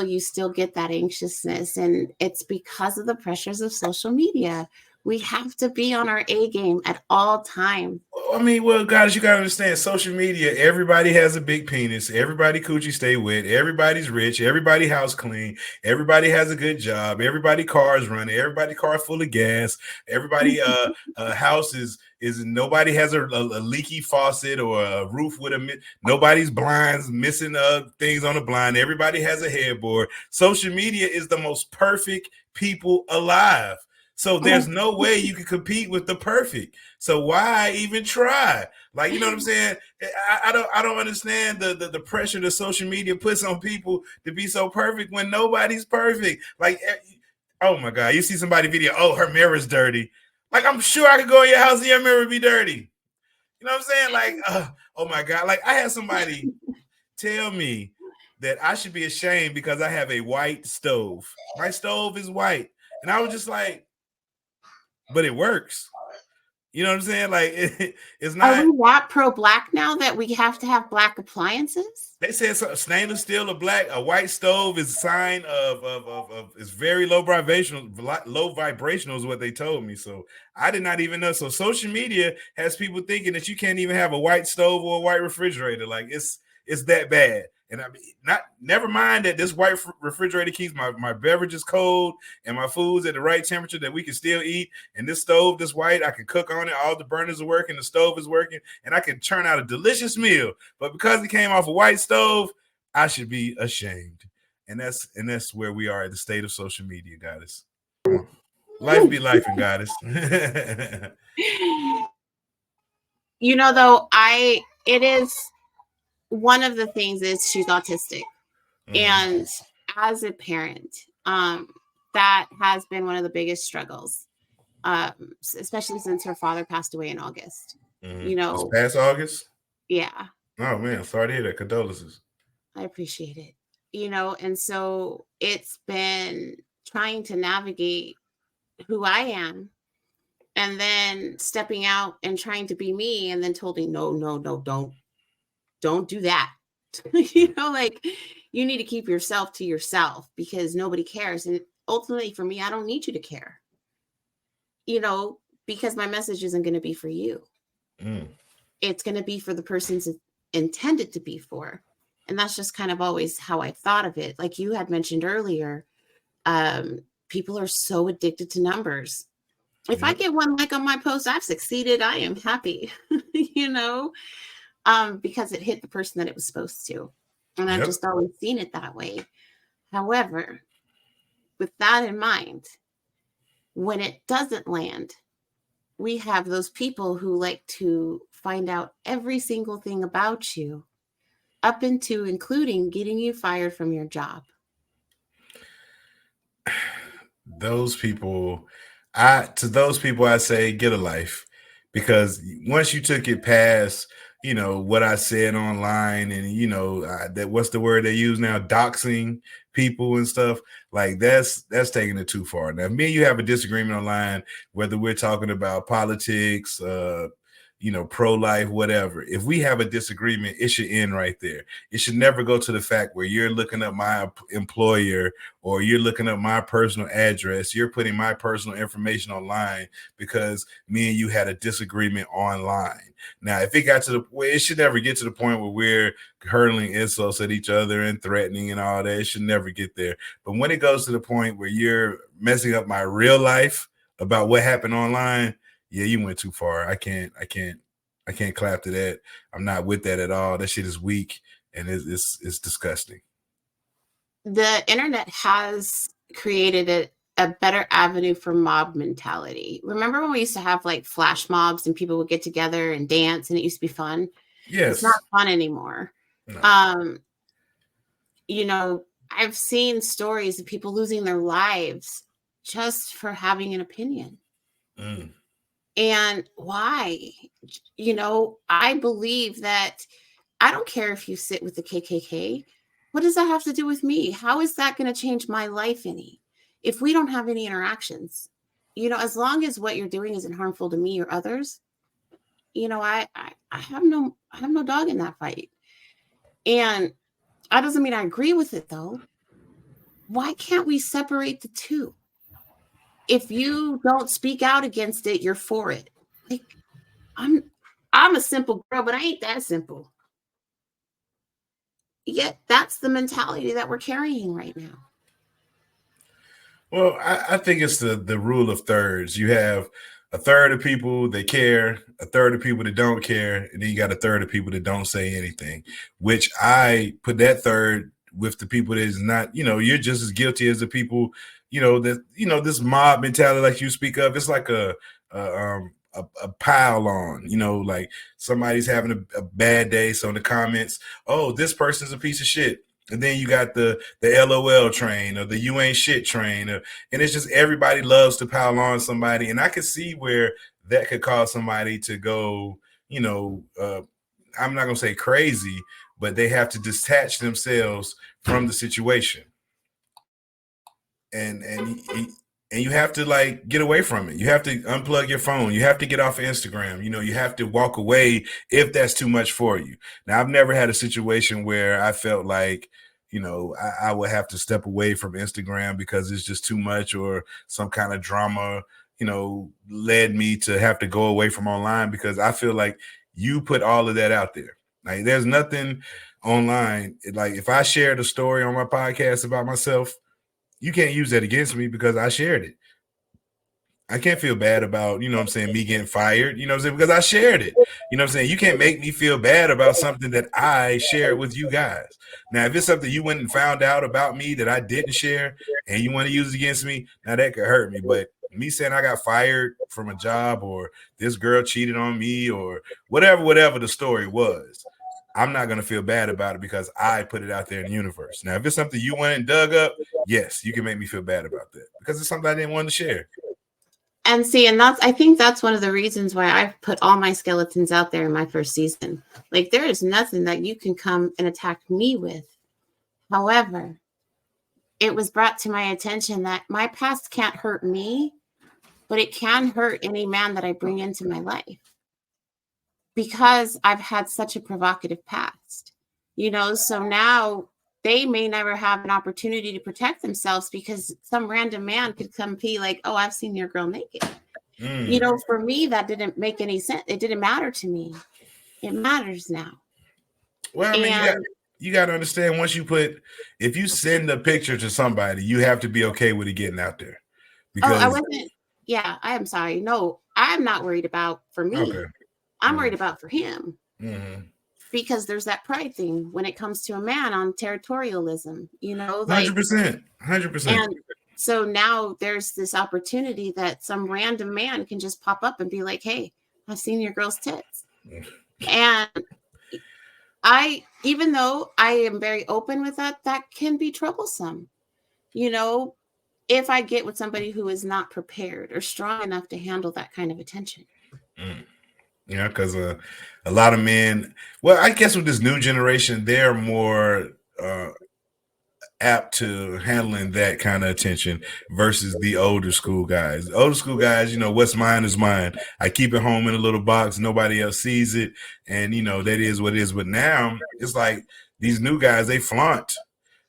you still get that anxiousness, and it's because of the pressures of social media. We have to be on our A game at all times. I mean, well, guys, you gotta understand, social media, everybody has a big penis, everybody coochie stay wet, everybody's rich, everybody house clean, everybody has a good job, everybody cars running, everybody car full of gas, everybody house is nobody has a leaky faucet or a roof with nobody's blinds missing things on the blind, everybody has a headboard. Social media is the most perfect people alive. So there's no way you can compete with the perfect. So why even try? Like, you know what I'm saying? I don't understand the pressure that social media puts on people to be so perfect when nobody's perfect. Like, oh my God, you see somebody video, oh, her mirror's dirty. Like, I'm sure I could go in your house and your mirror be dirty. You know what I'm saying? Like, oh my God. Like, I had somebody tell me that I should be ashamed because I have a white stove. My stove is white. And I was just like, but it works. You know what I'm saying? Like, it's not. Are we that pro-black now that we have to have black appliances? They said stainless steel or black. A white stove is a sign of it's very low vibrational. Low vibrational is what they told me. So I did not even know. So social media has people thinking that you can't even have a white stove or a white refrigerator. Like, it's that bad. And I mean, never mind that this white refrigerator keeps my beverages cold and my foods at the right temperature that we can still eat. And this stove, this white, I can cook on it. All the burners are working. The stove is working. And I can turn out a delicious meal. But because it came off a white stove, I should be ashamed. And that's where we are at the state of social media, goddess. Life be life, and goddess. Though, it is... one of the things is she's autistic. Mm-hmm. And as a parent, that has been one of the biggest struggles, especially since her father passed away in August. Mm-hmm. This past August? Yeah. Oh, man. Sorry to hear that. Condolences. I appreciate it. And so it's been trying to navigate who I am and then stepping out and trying to be me and then told me, no, no, no, don't do that. Like you need to keep yourself to yourself because nobody cares. And ultimately for me, I don't need you to care, because my message isn't going to be for you. It's going to be for the person's intended to be for. And that's just kind of always how I thought of it. Like you had mentioned earlier, people are so addicted to numbers. If I get one like on my post, I've succeeded. I am happy, because it hit the person that it was supposed to. And I've just always seen it that way. However, with that in mind, when it doesn't land, we have those people who like to find out every single thing about you, up into including getting you fired from your job. Those people, I say get a life, because once you took it past, what I said online, and that, what's the word they use now, doxing people and stuff, like that's taking it too far. Now, if me and you have a disagreement online, whether we're talking about politics, pro-life, whatever, if we have a disagreement, it should end right there. It should never go to the fact where you're looking up my employer or you're looking up my personal address. You're putting my personal information online because me and you had a disagreement online. Now, if it got to the point, it should never get to the point where we're hurling insults at each other and threatening and all that. It should never get there. But when it goes to the point where you're messing up my real life about what happened online, yeah, you went too far. I can't clap to that. I'm not with that at all. That shit is weak and it's disgusting. The internet has created a better avenue for mob mentality. Remember when we used to have like flash mobs and people would get together and dance and it used to be fun? Yes. It's not fun anymore. No. I've seen stories of people losing their lives just for having an opinion. And why? I believe that I don't care if you sit with the KKK. What does that have to do with me? How is that going to change my life any? If we don't have any interactions, as long as what you're doing isn't harmful to me or others, I have no dog in that fight. And that doesn't mean I agree with it though. Why can't we separate the two? If you don't speak out against it, you're for it. Like I'm a simple girl, but I ain't that simple. Yet that's the mentality that we're carrying right now. Well, I think it's the rule of thirds. You have a third of people that care, a third of people that don't care, and then you got a third of people that don't say anything, which I put that third with the people that is not, you're just as guilty as the people, this mob mentality like you speak of. It's like a pile on, like somebody's having a bad day. So in the comments, oh, this person's a piece of shit. And then you got the LOL train or the you ain't shit train. And it's just everybody loves to pile on somebody. And I could see where that could cause somebody to go, I'm not going to say crazy, but they have to detach themselves from the situation. And you have to like get away from it. You have to unplug your phone. You have to get off of Instagram. You have to walk away if that's too much for you. Now, I've never had a situation where I felt like, I would have to step away from Instagram because it's just too much or some kind of drama, led me to have to go away from online, because I feel like you put all of that out there. Like there's nothing online. Like if I shared a story on my podcast about myself, you can't use that against me because I shared it. I can't feel bad about, me getting fired, because I shared it. You can't make me feel bad about something that I shared with you guys. Now, if it's something you went and found out about me that I didn't share and you want to use it against me, now that could hurt me. But me saying I got fired from a job or this girl cheated on me or whatever the story was, I'm not going to feel bad about it because I put it out there in the universe. Now, if it's something you went and dug up, yes, you can make me feel bad about that because it's something I didn't want to share. And see, and I think that's one of the reasons why I've put all my skeletons out there in my first season. Like there is nothing that you can come and attack me with However, it was brought to my attention that my past can't hurt me, but it can hurt any man that I bring into my life because I've had such a provocative past. So now they may never have an opportunity to protect themselves because some random man could come be like, oh, I've seen your girl naked. For me, that didn't make any sense. It didn't matter to me. It matters now. Well, I mean, you got to understand, if you send a picture to somebody, you have to be okay with it getting out there. Because I wasn't. Yeah, I am sorry. No, I'm not worried about for me. Okay. I'm worried about for him. Mm-hmm. Because there's that pride thing when it comes to a man on territorialism, 100%. And so now there's this opportunity that some random man can just pop up and be like, hey, I've seen your girl's tits. And even though I am very open with that can be troublesome, if I get with somebody who is not prepared or strong enough to handle that kind of attention. Because a lot of men, well, I guess with this new generation, they're more apt to handling that kind of attention versus the older school guys. The older school guys, what's mine is mine. I keep it home in a little box. Nobody else sees it. And, that is what it is. But now it's like these new guys, they flaunt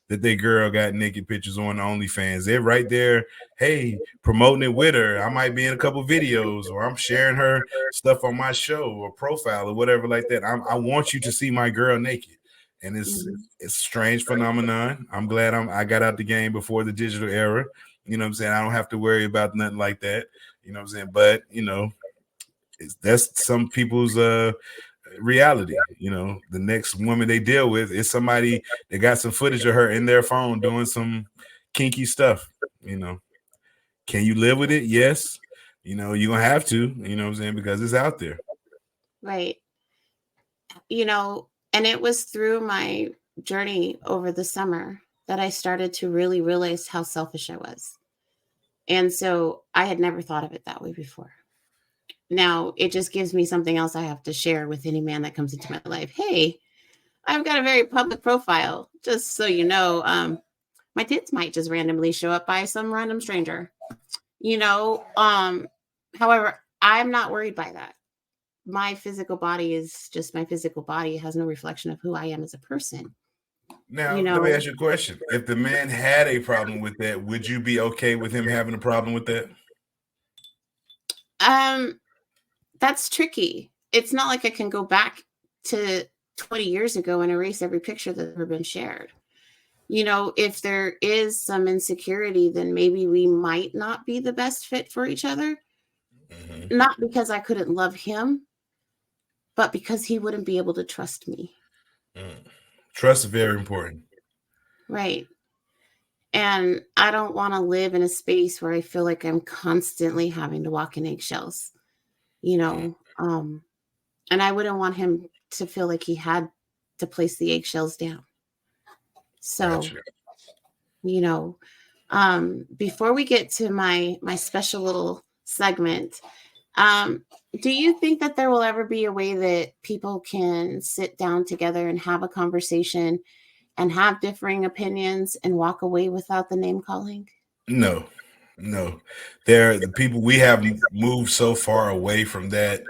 that their girl got naked pictures on OnlyFans. They're right there, hey, promoting it with her. I might be in a couple videos, or I'm sharing her stuff on my show or profile or whatever like that. I want you to see my girl naked. And it's a strange phenomenon. I'm glad I got out the game before the digital era. You know what I'm saying? I don't have to worry about nothing like that. You know what I'm saying? But, that's some people's reality. The next woman they deal with is somebody that got some footage of her in their phone doing some kinky stuff. Can you live with it? Yes. You're gonna have to, what I'm saying, because it's out there. Right. And it was through my journey over the summer that I started to really realize how selfish I was. And so I had never thought of it that way before. Now it just gives me something else I have to share with any man that comes into my life. Hey, I've got a very public profile, just so you know. My tits might just randomly show up by some random stranger, however, I'm not worried by that. My physical body is just my physical body. It has no reflection of who I am as a person. Now, let me ask you a question. If the man had a problem with that, would you be okay with him having a problem with that? That's tricky. It's not like I can go back to 20 years ago and erase every picture that's ever been shared. If there is some insecurity, then maybe we might not be the best fit for each other. Mm-hmm. Not because I couldn't love him, but because he wouldn't be able to trust me. Trust is very important. Right. And I don't want to live in a space where I feel like I'm constantly having to walk in eggshells, and I wouldn't want him to feel like he had to place the eggshells down. So, gotcha. Before we get to my special little segment, do you think that there will ever be a way that people can sit down together and have a conversation and have differing opinions and walk away without the name calling? No. The people, we have moved so far away from that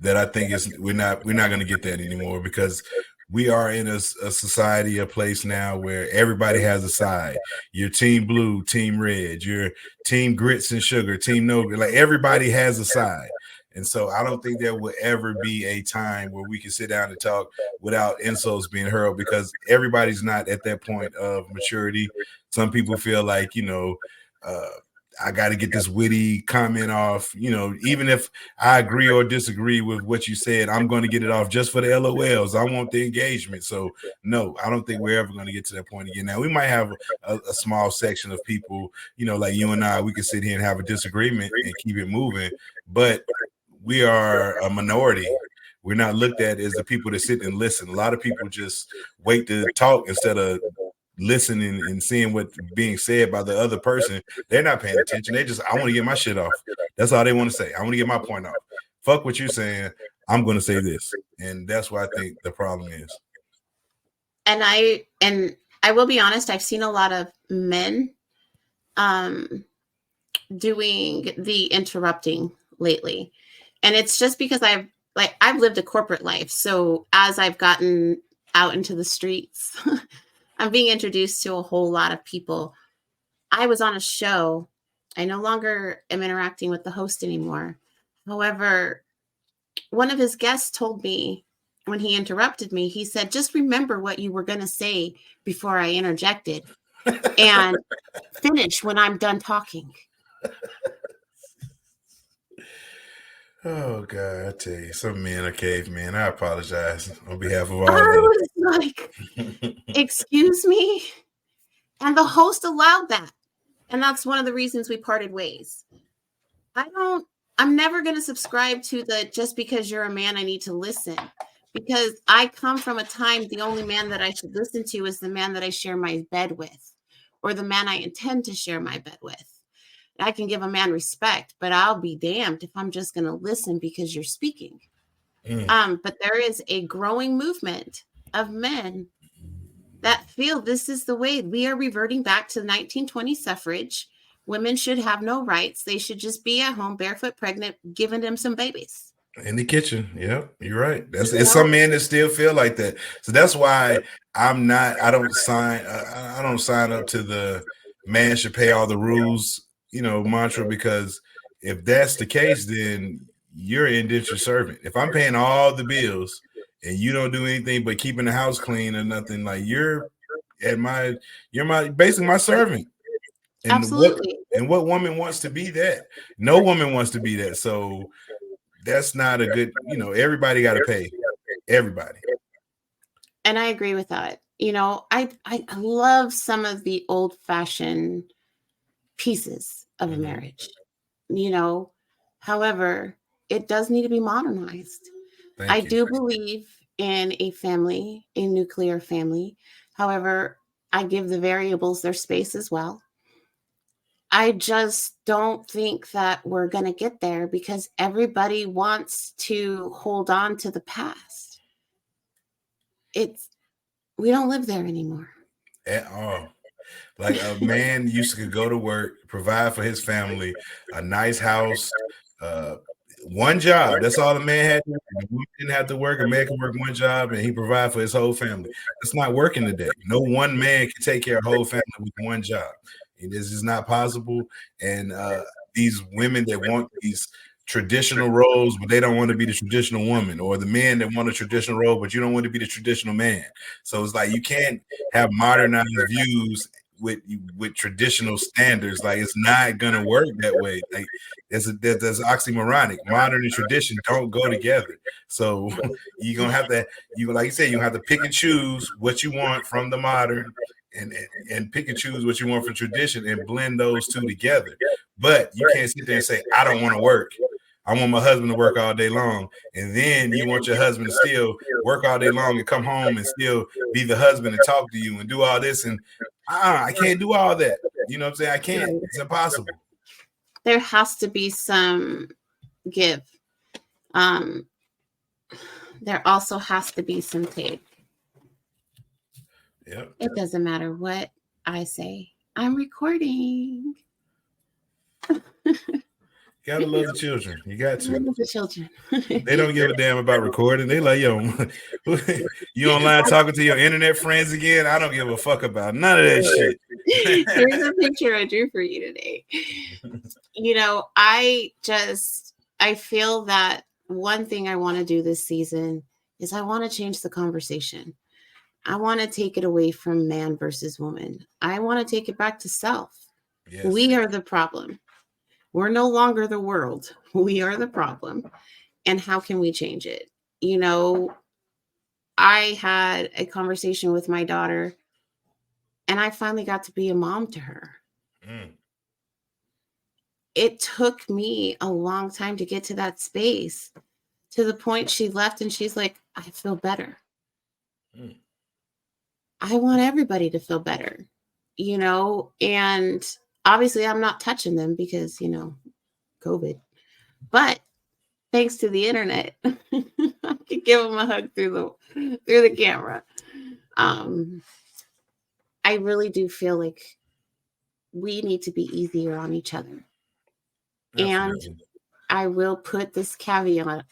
I think we're not going to get that anymore, because we are in a society, a place now where everybody has a side. Your team blue, team red, your team grits and sugar, team no, like everybody has a side. And so I don't think there will ever be a time where we can sit down and talk without insults being hurled, because everybody's not at that point of maturity. Some people feel like, I got to get this witty comment off, even if I agree or disagree with what you said, I'm going to get it off just for the LOLs. I want the engagement. So no, I don't think we're ever going to get to that point again. Now we might have a small section of people, like you and I, we can sit here and have a disagreement and keep it moving, but we are a minority. We're not looked at as the people that sit and listen. A lot of people just wait to talk instead of listening and seeing what's being said by the other person. They're not paying attention. I want to get my shit off. That's all they want to say. I want to get my point off. Fuck what you're saying. I'm going to say this. And that's what I think the problem is. And I will be honest, I've seen a lot of men um, doing the interrupting lately. And it's just because I've lived a corporate life. So as I've gotten out into the streets, I'm being introduced to a whole lot of people. I was on a show. I no longer am interacting with the host anymore. However, one of his guests told me when he interrupted me, he said, just remember what you were going to say before I interjected and finish when I'm done talking. Oh God, I tell you, some men are cavemen. I apologize on behalf of I all was like, excuse me? And the host allowed that. And that's one of the reasons we parted ways. I'm never going to subscribe to the just because you're a man, I need to listen. Because I come from a time the only man that I should listen to is the man that I share my bed with, or the man I intend to share my bed with. I can give a man respect, but I'll be damned if I'm just going to listen because you're speaking. But there is a growing movement of men that feel this is the way. We are reverting back to the 1920 suffrage. Women should have no rights. They should just be at home, barefoot, pregnant, giving them some babies. In the kitchen. Yep, you're right. It's some men that still feel like that. So that's why I don't sign up to the man should pay all the rules, mantra, because if that's the case, then you're an indentured servant. If I'm paying all the bills and you don't do anything but keeping the house clean or nothing, like you're basically my servant. And absolutely. what woman wants to be that? No woman wants to be that. So that's not a good, everybody got to pay. Everybody. And I agree with that. I love some of the old fashioned pieces of a marriage, however, it does need to be modernized. I do believe in a family, a nuclear family. However, I give the variables their space as well. I just don't think that we're going to get there because everybody wants to hold on to the past. We don't live there anymore. At all. Like a man used to go to work, provide for his family, a nice house, one job. That's all the man had. The woman didn't have to work. A man could work one job and he provide for his whole family. That's not working today. No one man can take care of a whole family with one job. This is not possible. And these women that want these traditional roles, but they don't want to be the traditional woman, or the men that want a traditional role, but you don't want to be the traditional man. So it's like you can't have modernized views with traditional standards. Like it's not gonna work that way. Like there's oxymoronic. Modern and tradition don't go together. So you're gonna have to, like you said, you have to pick and choose what you want from the modern and pick and choose what you want from tradition and blend those two together. But you can't sit there and say, I don't want to work. I want my husband to work all day long. And then you want your husband to still work all day long and come home and still be the husband and talk to you and do all this. And I can't do all that. You know what I'm saying? I can't. It's impossible. There has to be some give. There also has to be some take. Yep. It doesn't matter what I say. I'm recording. You gotta love the children. You got to. Love the children. They don't give a damn about recording. They like, yo, you online talking to your internet friends again? I don't give a fuck about none of that shit. Here's a picture I drew for you today. I feel that one thing I want to do this season is I want to change the conversation. I want to take it away from man versus woman. I want to take it back to self. Yes. We are the problem. We're no longer the world. We are the problem. And how can we change it? I had a conversation with my daughter and I finally got to be a mom to her. It took me a long time to get to that space, to the point she left and she's like, I feel better. I want everybody to feel better, and obviously I'm not touching them because, COVID, but thanks to the internet, I could give them a hug through the camera. I really do feel like we need to be easier on each other. Absolutely. And I will put this caveat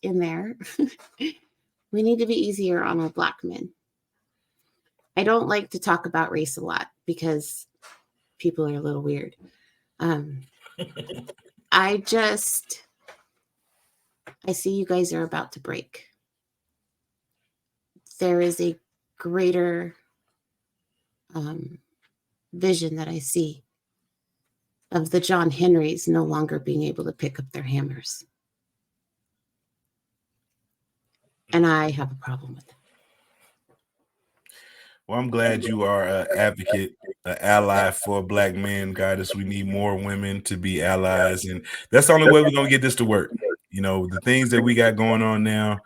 in there. We need to be easier on our Black men. I don't like to talk about race a lot because people are a little weird. I see you guys are about to break. There is a greater vision that I see of the John Henrys no longer being able to pick up their hammers. And I have a problem with it. Well, I'm glad you are an advocate, an ally for Black men, Goddess. We need more women to be allies, and that's the only way we're gonna get this to work. You know, the things that we got going on now,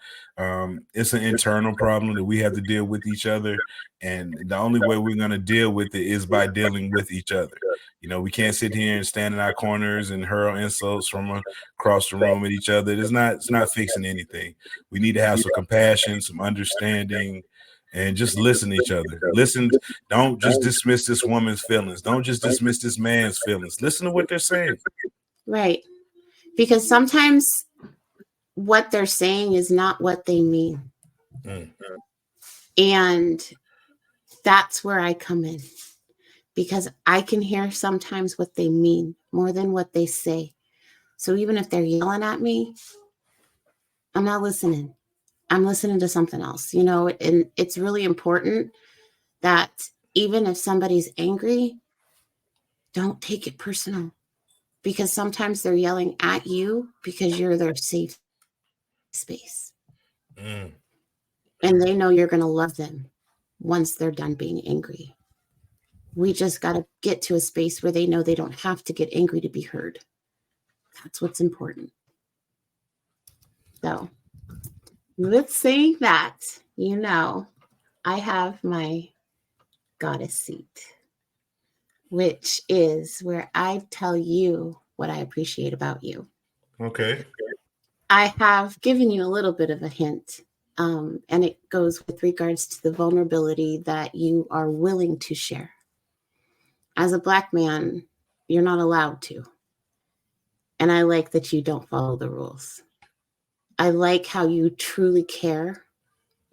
it's an internal problem that we have to deal with each other, and the only way we're gonna deal with it is by dealing with each other. You know, we can't sit here and stand in our corners and hurl insults from across the room at each other. It's not fixing anything. We need to have some compassion, some understanding, and just listen to each other. Listen, don't just dismiss this woman's feelings. Don't just dismiss this man's feelings. Listen to what they're saying. Right. Because sometimes what they're saying is not what they mean. And that's where I come in. Because I can hear sometimes what they mean more than what they say. So even if they're yelling at me, I'm not listening. I'm listening to something else, you know, and it's really important that even if somebody's angry, don't take it personal, because sometimes they're yelling at you because you're their safe space. And they know you're going to love them once they're done being angry. We just got to get to a space where they know they don't have to get angry to be heard. That's what's important. So let's say that, you know, I have my goddess seat, which is where I tell you what I appreciate about you. Okay. I have given you a little bit of a hint, and it goes with regards to the vulnerability that you are willing to share. As a Black man, you're not allowed to. And I like that you don't follow the rules. I like how you truly care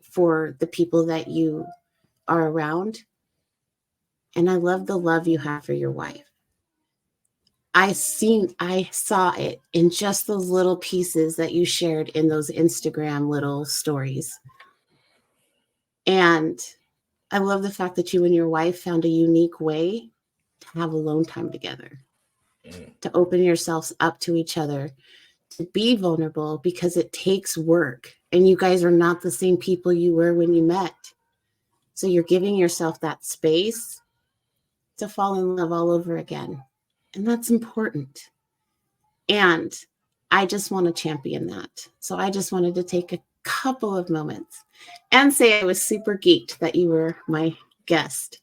for the people that you are around. And I love the love you have for your wife. I saw it in just those little pieces that you shared in those Instagram little stories. And I love the fact that you and your wife found a unique way to have alone time together, to open yourselves up to each other, to be vulnerable, because it takes work. And you guys are not the same people you were when you met. So you're giving yourself that space to fall in love all over again. And that's important. And I just want to champion that. So I just wanted to take a couple of moments and say I was super geeked that you were my guest,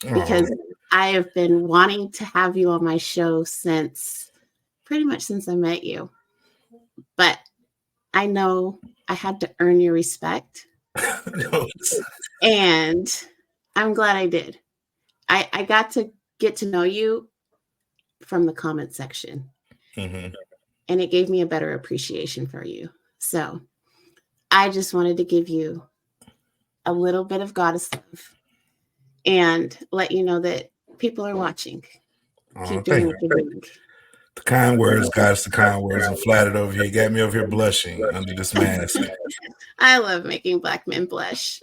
because I have been wanting to have you on my show pretty much since I met you. But I know I had to earn your respect. And I'm glad I did. I got to get to know you from the comment section. And it gave me a better appreciation for you. So I just wanted to give you a little bit of goddess love and let you know that people are watching. Keep doing what you're doing. The kind words, Goddess, the kind words. I'm flattered over here. You got me over here blushing under this mask. I love making Black men blush.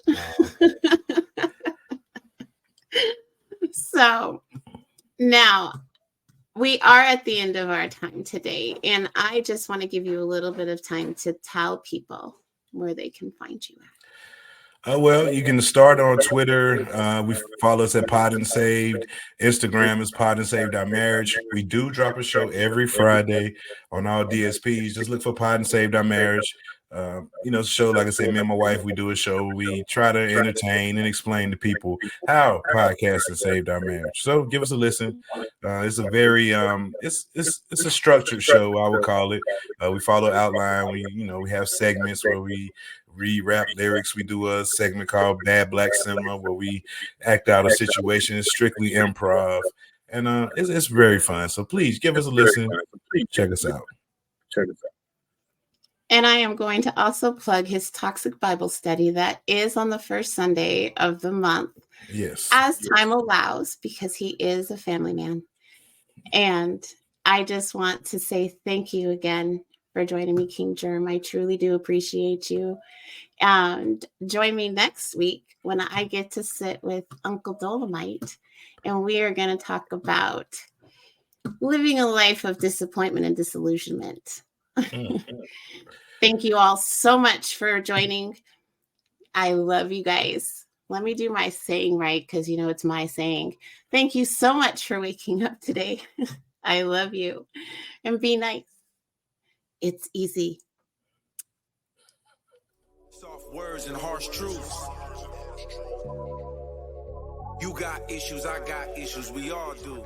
So now we are at the end of our time today, and I just want to give you a little bit of time to tell people where they can find you at. Well, you can start on Twitter. We follow us at Pod and Saved. Instagram is Pod and Saved Our Marriage. We do drop a show every Friday on all DSPs. Just look for Pod and Saved Our Marriage. Show, like I say, me and my wife, we do a show. We try to entertain and explain to people how podcasting saved our marriage. So give us a listen. It's a very it's a structured show, I would call it. We follow outline. We have segments where we read rap lyrics. We do a segment called Bad Black Cinema where we act out a situation. It's strictly improv, and it's very fun. So please give us a listen. Check us out. And I am going to also plug his Toxic Bible Study that is on the first Sunday of the month. Yes. As time allows, because he is a family man. And I just want to say thank you again for joining me, King Jerm. I truly do appreciate you. And join me next week when I get to sit with Uncle Dolomite. And we are going to talk about living a life of disappointment and disillusionment. Thank you all so much for joining. I love you guys. Let me do my saying right, because it's my saying. Thank you so much for waking up today. I love you. And be nice. It's easy. Soft words and harsh truths. You got issues, I got issues, we all do.